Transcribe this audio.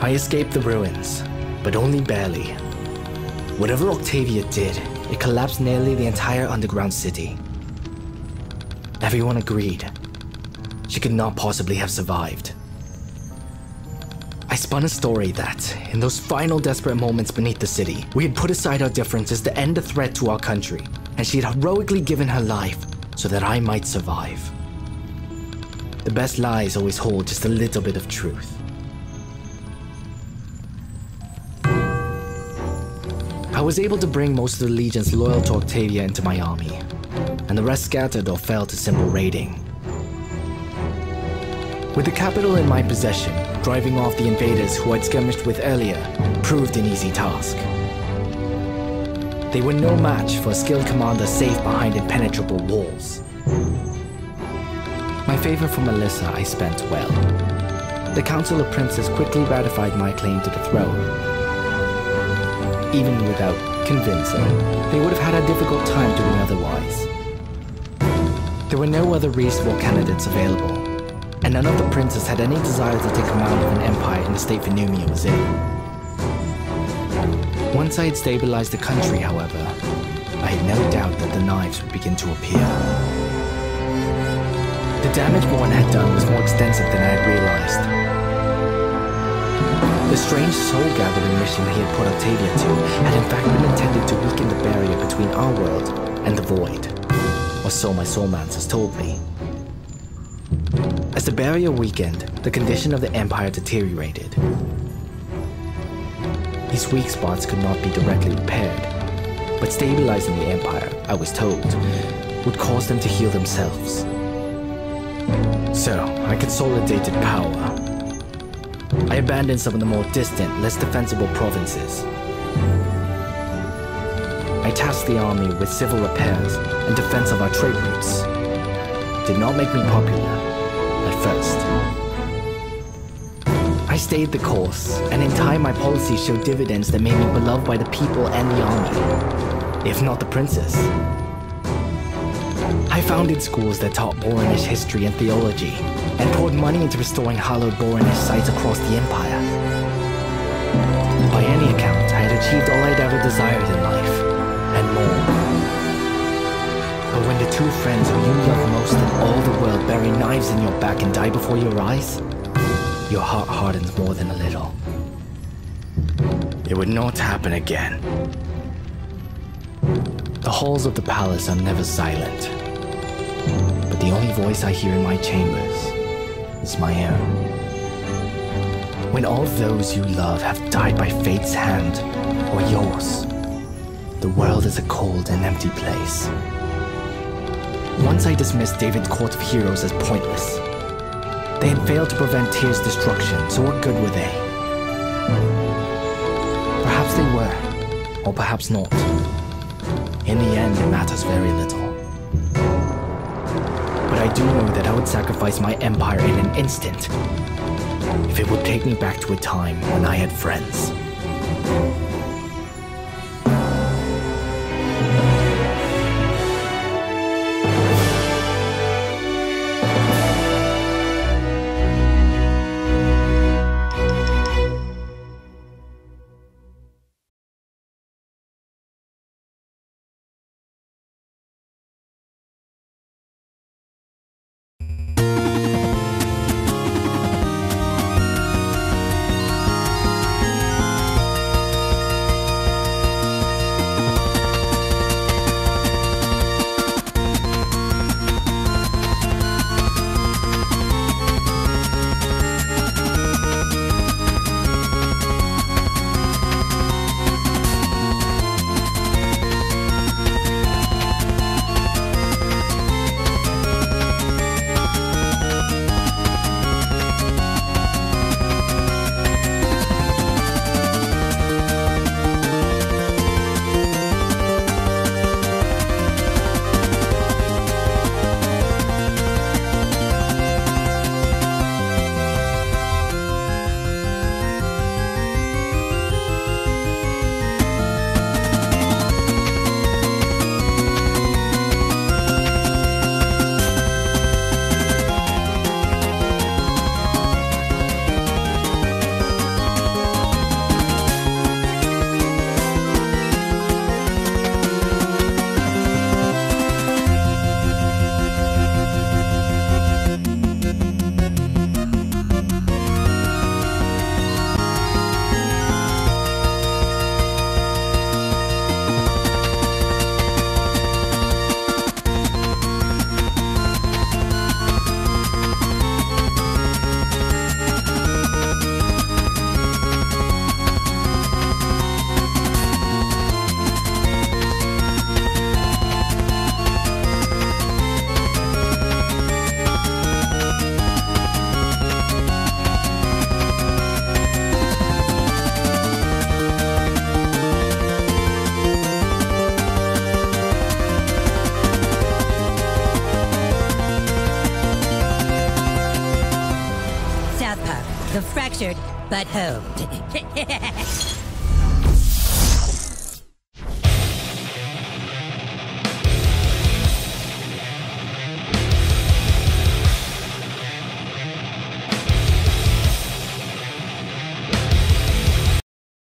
I escaped the ruins, but only barely. Whatever Octavia did, it collapsed nearly the entire underground city. Everyone agreed. She could not possibly have survived. I spun a story that, in those final desperate moments beneath the city, we had put aside our differences to end the threat to our country, and she had heroically given her life so that I might survive. The best lies always hold just a little bit of truth. I was able to bring most of the legions loyal to Octavia into my army, and the rest scattered or fell to simple raiding. With the capital in my possession, driving off the invaders who I'd skirmished with earlier proved an easy task. They were no match for a skilled commander safe behind impenetrable walls. My favor for Melissa I spent well. The Council of Princes quickly ratified my claim to the throne. Even without convincing, they would have had a difficult time doing otherwise. There were no other reasonable candidates available, and none of the princes had any desire to take command of an empire in the state Venumia was in. Once I had stabilized the country, however, I had no doubt that the knives would begin to appear. The damage Morn had done was more extensive than I had realized. The strange soul-gathering mission he had put Octavia to had in fact been intended to weaken the barrier between our world and the Void, or so my soulmancers told me. As the barrier weakened, the condition of the Empire deteriorated. These weak spots could not be directly repaired, but stabilizing the Empire, I was told, would cause them to heal themselves. So, I consolidated power. I abandoned some of the more distant, less defensible provinces. I tasked the army with civil repairs and defense of our trade routes. Did not make me popular, at first. I stayed the course, and in time my policies showed dividends that made me beloved by the people and the army, if not the princes. I founded schools that taught Boronish history and theology, and poured money into restoring hallowed Boronish sites across the Empire. By any account, I had achieved all I'd ever desired in life, and more. But when the two friends who you love most in all the world bury knives in your back and die before your eyes, your heart hardens more than a little. It would not happen again. The halls of the palace are never silent, but the only voice I hear in my chambers is my own. When all those you love have died by fate's hand, or yours, the world is a cold and empty place. Once I dismissed David's court of heroes as pointless. They had failed to prevent Tyr's destruction, so what good were they? Perhaps they were, or perhaps not. In the end, it matters very little. But I do know that I would sacrifice my empire in an instant if it would take me back to a time when I had friends. The fractured but hoped.